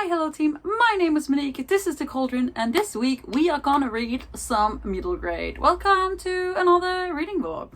Hi, hello team, my name is Monique, this is The Cauldron, and this week we are gonna read some Middlegrade. Welcome to another reading vlog.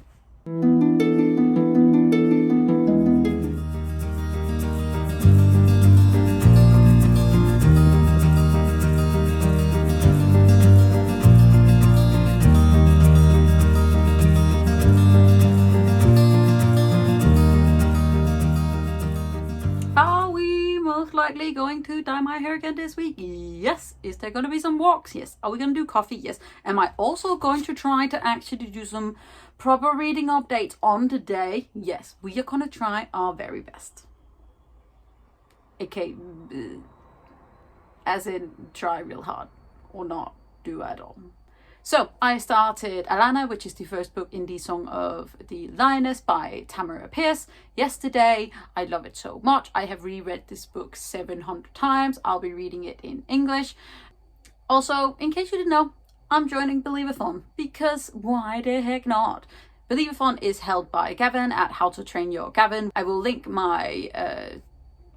Likely going to dye my hair again this week? Yes. Is there going to be some walks? Yes. Are we going to do coffee? Yes. Am I also going to try to actually do some proper reading updates on today? Yes. We are going to try our very best. Okay, as in try real hard or not do at all. So I started Alanna, which is the first book in the Song of the Lioness by Tamora yesterday. I love it so much. I have reread this book 700 times. I'll be reading it in English. Also, in case you didn't know, I'm joining Believathon because why the heck not? Believathon is held by Gavin at How to Train Your Gavin. I will link my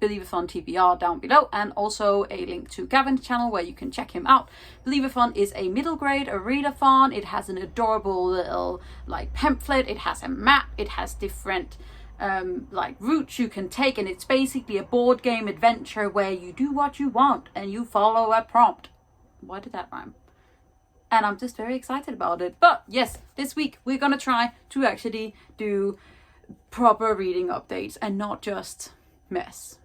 Believathon TBR down below, and also a link to Gavin's channel where you can check him out. Believathon is a middle grade, a readathon. It has an adorable little like pamphlet. It has a map. It has different like routes you can take, and it's basically a board game adventure where you do what you want and you follow a prompt. Why did that rhyme? And I'm just very excited about it. But yes, this week we're gonna try to actually do proper reading updates and not just mess.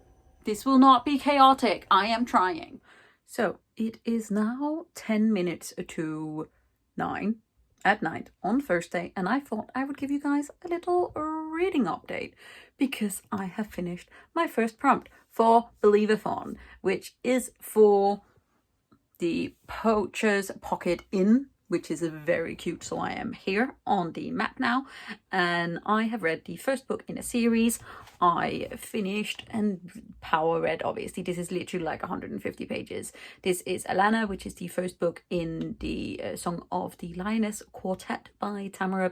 This will not be chaotic. I am trying. So it is now 10 minutes to 9 at night on Thursday, and I thought I would give you guys a little reading update because I have finished my first prompt for Believathon, which is for the Poacher's Pocket Inn, which is very cute. So I am here on the map now, and I have read the first book in a series. I finished and power read, obviously. This is literally like 150 pages. This is Alanna, which is the first book in the Song of the Lioness quartet by Tamora,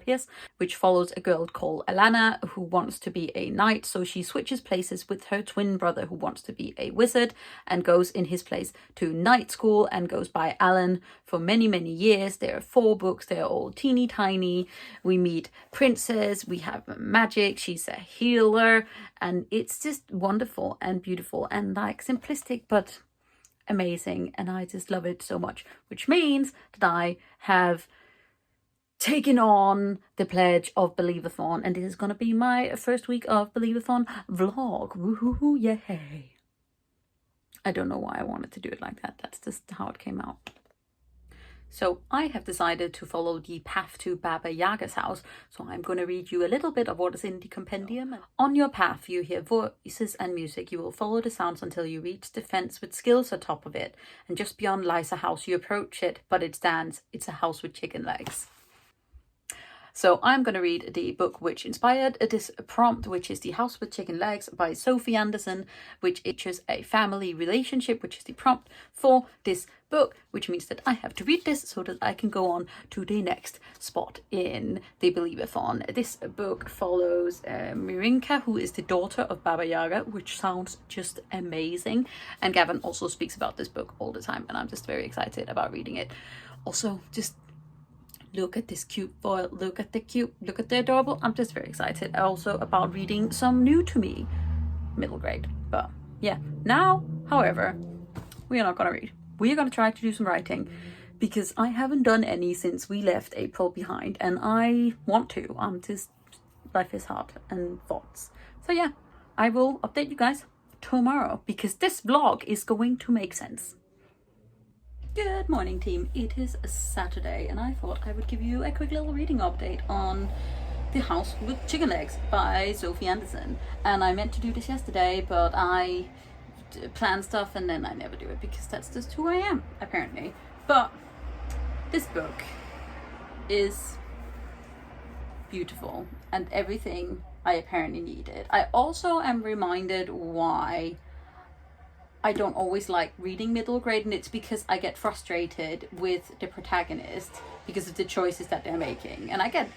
which follows a girl called Alanna who wants to be a knight. So she switches places with her twin brother who wants to be a wizard and goes in his place to night school and goes by Alan for many, many years. There are 4 books. They're all teeny tiny. We meet Princess. We have magic. She's a healer. And it's just wonderful and beautiful and like simplistic but amazing, and I just love it so much, which means that I have taken on the pledge of Believathon, and this is going to be my first week of Believathon vlog. Woohoo, yay. I don't know why I wanted to do it like that. That's just how it came out. So I have decided to follow the path to Baba Yaga's house. So I'm going to read you a little bit of what is in the compendium. On your path, you hear voices and music. You will follow the sounds until you reach the fence with skills atop of it. And just beyond lies a house. You approach it, but it stands. It's a house with chicken legs. So I'm going to read the book which inspired this prompt, which is The House with Chicken Legs by Sophie Anderson, which features a family relationship, which is the prompt for this book, which means that I have to read this so that I can go on to the next spot in the Believathon. This book follows Mirinka, who is the daughter of Baba Yaga, which sounds just amazing. And Gavin also speaks about this book all the time, and I'm just very excited about reading it. Also, just look at this cute foil, look at the adorable. I'm just very excited also about reading some new to me middle grade. But yeah, now, however, we are not going to read. We are going to try to do some writing because I haven't done any since we left April behind, and I want to. Life is hard and thoughts. So yeah, I will update you guys tomorrow because this vlog is going to make sense. Good morning team, it is Saturday and I thought I would give you a quick little reading update on The House with Chicken Legs by Sophie Anderson. And I meant to do this yesterday, but I plan stuff and then I never do it because that's just who I am apparently. But this book is beautiful and everything I apparently needed. I also am reminded why I don't always like reading middle grade, and it's because I get frustrated with the protagonist because of the choices that they're making. And I get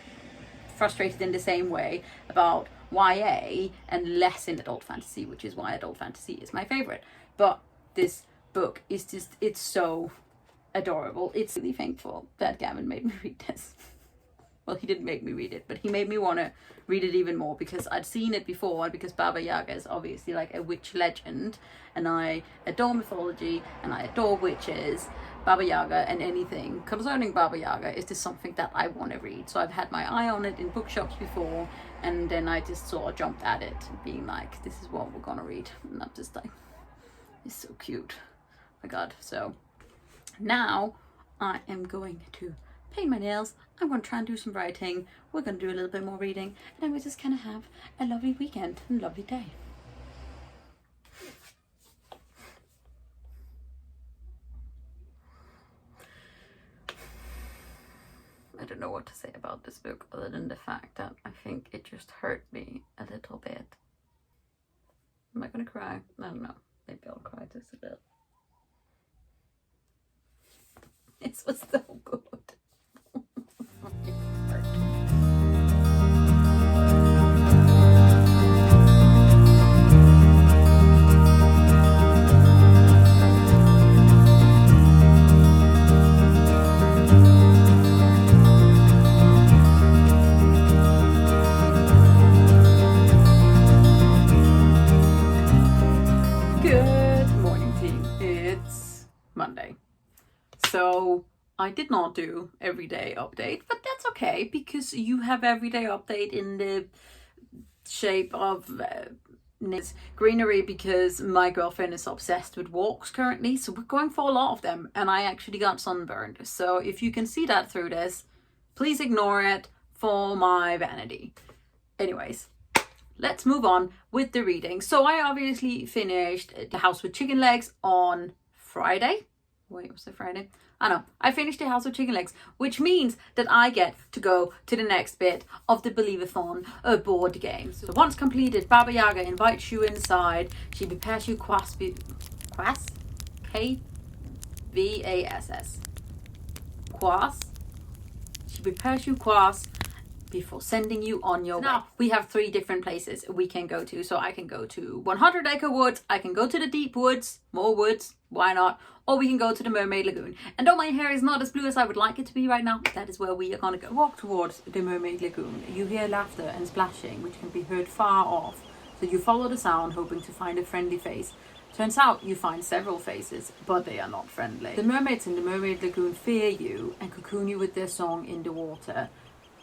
frustrated in the same way about YA and less in adult fantasy, which is why adult fantasy is my favorite. But this book is just, it's so adorable. It's really thankful that Gavin made me read this. Well, he didn't make me read it, but he made me want to read it even more because I'd seen it before, and because Baba Yaga is obviously like a witch legend, and I adore mythology and I adore witches. Baba Yaga and anything concerning Baba Yaga is just something that I want to read. So I've had my eye on it in bookshops before, and then I just sort of jumped at it, being like, this is what we're gonna read. And I'm just like, it's so cute. Oh my god. So now I am going to paint my nails. I'm going to try and do some writing. We're going to do a little bit more reading, and then we just kind of have a lovely weekend and a lovely day. I don't know what to say about this book other than the fact that I think it just hurt me a little bit. Am I going to cry? I don't know. Maybe I'll cry just a bit. It was so good. Good morning, team. It's Monday. So I did not do everyday update, but that's okay because you have everyday update in the shape of greenery, because my girlfriend is obsessed with walks currently, so we're going for a lot of them, and I actually got sunburned. So if you can see that through this, please ignore it for my vanity. Anyways, let's move on with the reading. So I obviously finished The House with Chicken Legs on Friday. Wait, was it Friday? I know. I finished The House with Chicken Legs, which means that I get to go to the next bit of the Believathon board game. So once completed, Baba Yaga invites you inside. She prepares you quass? K-V-A-S-S. Quass? She prepares you quass before sending you on your way. Now, we have 3 different places we can go to. So I can go to 100 Acre Woods, I can go to the Deep Woods, more woods, why not? Or we can go to the Mermaid Lagoon. And though my hair is not as blue as I would like it to be right now, that is where we are gonna go. Walk towards the Mermaid Lagoon. You hear laughter and splashing, which can be heard far off. So you follow the sound, hoping to find a friendly face. Turns out you find several faces, but they are not friendly. The mermaids in the Mermaid Lagoon fear you and cocoon you with their song in the water.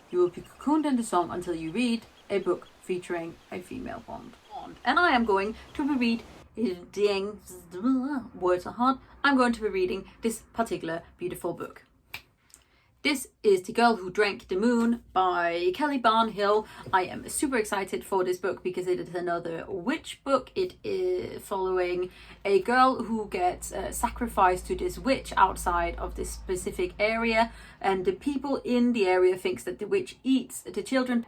You will be cocooned in the song until you read a book featuring a female Bond. And I am going to be reading, words are hard, I'm going to be reading this particular beautiful book. This is The Girl Who Drank the Moon by Kelly Barnhill. I am super excited for this book because it is another witch book. It is following a girl who gets sacrificed to this witch outside of this specific area, and the people in the area thinks that the witch eats the children,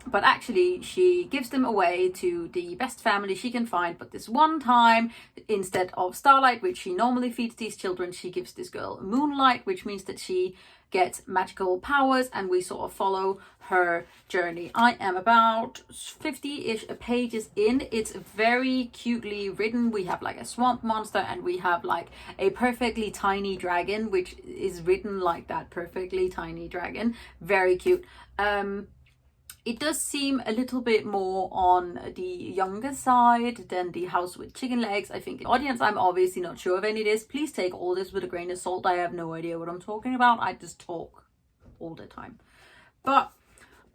but actually she gives them away to the best family she can find. But this one time, instead of starlight, which she normally feeds these children, she gives this girl moonlight, which means that she gets magical powers, and we sort of follow her journey. I am about 50-ish pages in. It's very cutely written. We have like a swamp monster, and we have like a perfectly tiny dragon, which is written like that perfectly tiny dragon. Very cute. It does seem a little bit more on the younger side than The House with Chicken Legs. I think the audience, I'm obviously not sure of any of this. Please take all this with a grain of salt. I have no idea what I'm talking about. I just talk all the time. But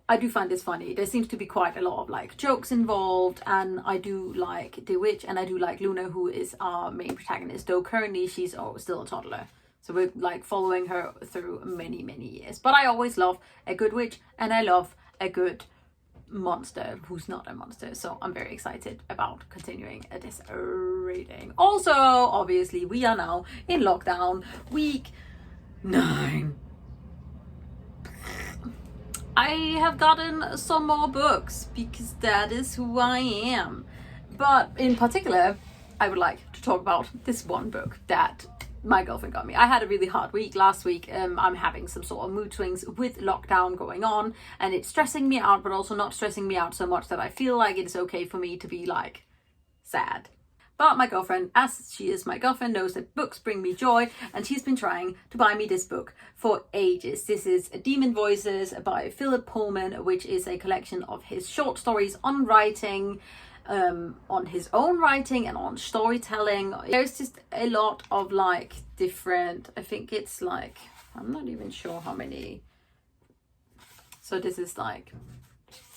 I do find this funny. There seems to be quite a lot of like jokes involved, and I do like The Witch, and I do like Luna, who is our main protagonist, though currently she's still a toddler. So we're like following her through many, many years. But I always love a good witch, and I love a good monster who's not a monster. So I'm very excited about continuing this reading. Also, obviously, we are now in lockdown week 9. I have gotten some more books because that is who I am. But in particular, I would like to talk about this one book that my girlfriend got me. I had a really hard week last week. I'm having some sort of mood swings with lockdown going on, and it's stressing me out, but also not stressing me out so much that I feel like it's okay for me to be like sad. But my girlfriend, as she is my girlfriend, knows that books bring me joy, and she's been trying to buy me this book for ages. This is Demon Voices by Philip Pullman, which is a collection of his short stories on writing, on his own writing and on storytelling. There's just a lot of like different, I think it's like, I'm not even sure how many. So this is like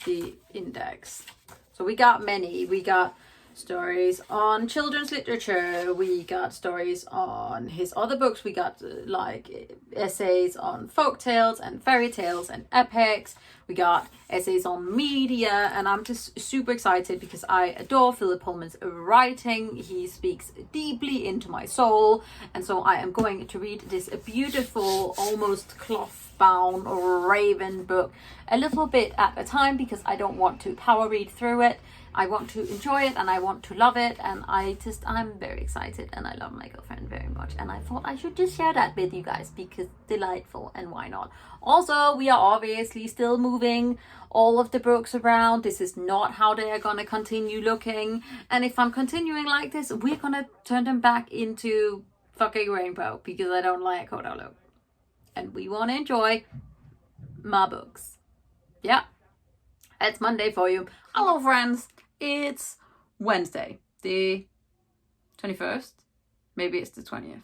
the index. So we got many. We got stories on children's literature, we got stories on his other books, we got like essays on folk tales and fairy tales and epics, we got essays on media, and I'm just super excited because I adore Philip Pullman's writing. He speaks deeply into my soul, and so I am going to read this beautiful, almost cloth bound raven book a little bit at a time because I don't want to power read through it. I want to enjoy it and I want to love it, and I'm very excited, and I love my girlfriend very much, and I thought I should just share that with you guys because delightful, and why not. Also, we are obviously still moving all of the books around. This is not how they are going to continue looking, and if I'm continuing like this, we're going to turn them back into fucking rainbow because I don't like how they look, and we want to enjoy my books. Yeah, it's Monday for you. Hello friends, it's Wednesday, the 21st. Maybe it's the 20th.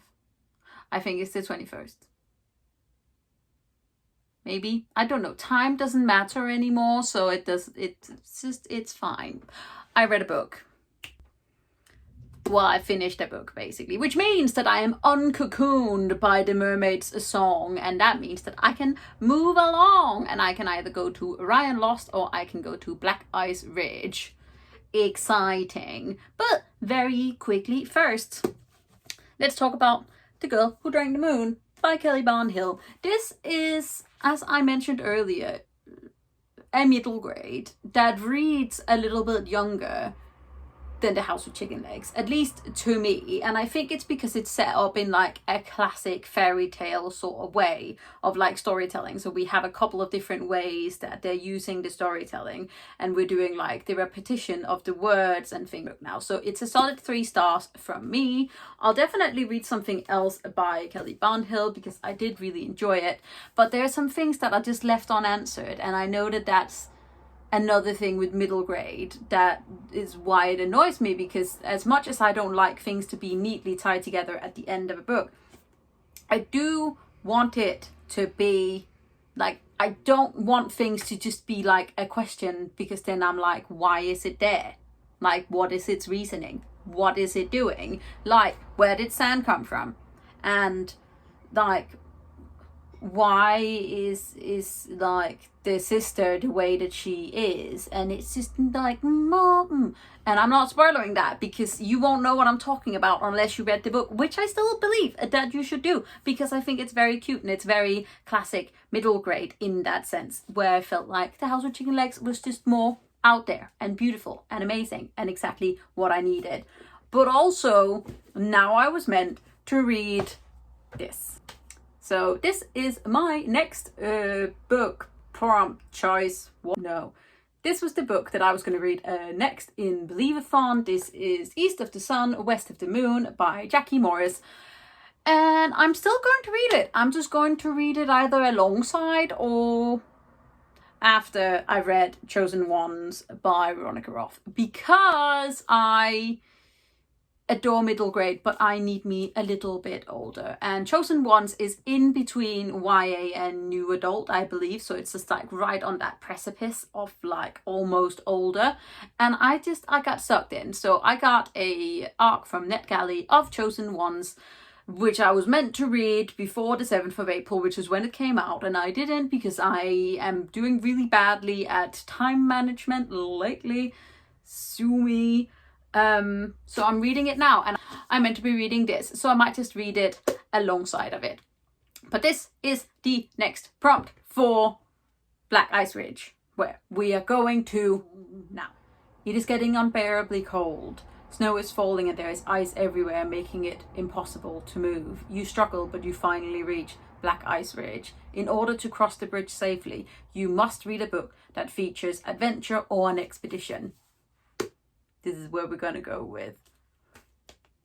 I think it's the 21st. Maybe, I don't know. Time doesn't matter anymore, so it's fine. I read a book. Well, I finished a book basically, which means that I am uncocooned by the mermaid's song, and that means that I can move along, and I can either go to Orion Lost or I can go to Black Ice Ridge. Exciting. But very quickly, first, let's talk about The Girl Who Drank the Moon by Kelly Barnhill. This is, as I mentioned earlier, a middle grade that reads a little bit younger than The House with Chicken Legs, at least to me, and I think it's because it's set up in like a classic fairy tale sort of way of like storytelling. So we have a couple of different ways that they're using the storytelling, and we're doing like the repetition of the words and things now. So it's a solid 3 stars from me. I'll definitely read something else by Kelly Barnhill because I did really enjoy it, but there are some things that are just left unanswered, and I know that that's another thing with middle grade. That is why it annoys me, because as much as I don't like things to be neatly tied together at the end of a book, I do want it to be like, I don't want things to just be like a question, because then I'm like, why is it there? Like, what is its reasoning? What is it doing? Like, where did sand come from? And like, why is like the sister the way that she is? And it's just like, Mom. And I'm not spoiling that because you won't know what I'm talking about unless you read the book, which I still believe that you should do, because I think it's very cute and it's very classic middle grade in that sense, where I felt like The House with Chicken Legs was just more out there and beautiful and amazing and exactly what I needed. But also, now I was meant to read this. So this is my next book prompt choice. No, this was the book that I was going to read next in Believathon. This is East of the Sun, West of the Moon by Jackie Morris. And I'm still going to read it. I'm just going to read it either alongside or after I read Chosen Ones by Veronica Roth, because I adore middle grade, but I need me a little bit older. And Chosen Ones is in between YA and new adult, I believe. So it's just like right on that precipice of like almost older. And I got sucked in. So I got a arc from NetGalley of Chosen Ones, which I was meant to read before the 7th of April, which is when it came out. And I didn't, because I am doing really badly at time management lately. Sue me. So I'm reading it now, and I'm meant to be reading this, so I might just read it alongside of it. But this is the next prompt for Black Ice Ridge, where we are going to now. It is getting unbearably cold. Snow is falling and there is ice everywhere, making it impossible to move. You struggle, but you finally reach Black Ice Ridge. In order to cross the bridge safely, you must read a book that features adventure or an expedition. This is where we're going to go with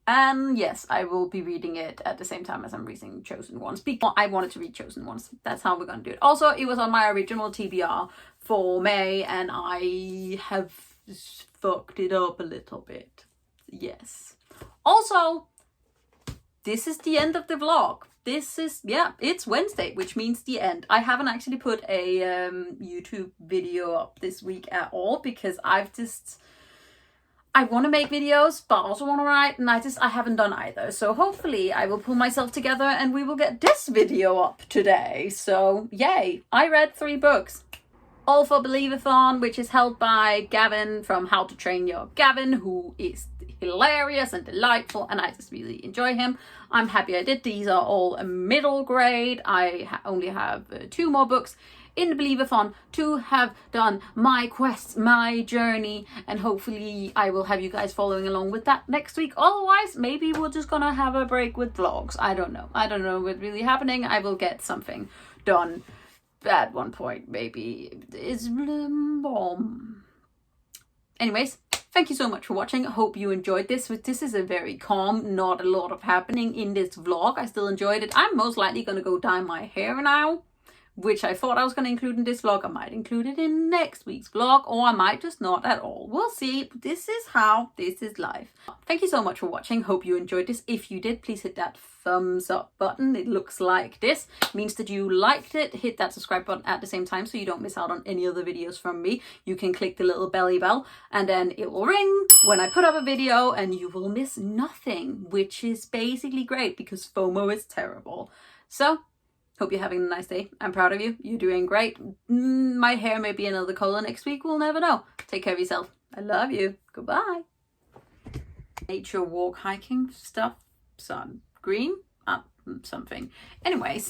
And yes, I will be reading it at the same time as I'm reading Chosen Ones, because I wanted to read Chosen Ones. That's how we're going to do it. Also, it was on my original TBR for May, and I have fucked it up a little bit. Yes. Also, this is the end of the vlog. This is, yeah, it's Wednesday, which means the end. I haven't actually put a YouTube video up this week at all, because I want to make videos, but I also want to write, and I haven't done either. So hopefully I will pull myself together and we will get this video up today. So yay, I read 3 books. All for Believathon, which is held by Gavin from How to Train Your Gavin, who is hilarious and delightful, and I just really enjoy him. I'm happy I did. These are all a middle grade. I only have 2 more books in the Believathon to have done my quest, my journey, and hopefully I will have you guys following along with that next week. Otherwise, maybe we're just gonna have a break with vlogs. I don't know what's really happening. I will get something done at one point, maybe. Anyways, thank you so much for watching. I hope you enjoyed this. This is a very calm, not a lot of happening in this vlog. I still enjoyed it. I'm most likely gonna go dye my hair now, which I thought I was going to include in this vlog. I might include it in next week's vlog, or I might just not at all. We'll see. This is life. Thank you so much for watching. Hope you enjoyed this. If you did, please hit that thumbs up button. It looks like this. It means that you liked it. Hit that subscribe button at the same time so you don't miss out on any other videos from me. You can click the little belly bell and then it will ring when I put up a video, and you will miss nothing, which is basically great because FOMO is terrible. So, hope you're having a nice day. I'm proud of you. You're doing great. My hair may be another color next week. We'll never know. Take care of yourself. I love you. Goodbye. Nature walk hiking stuff. Sun. Green? Something. Anyways.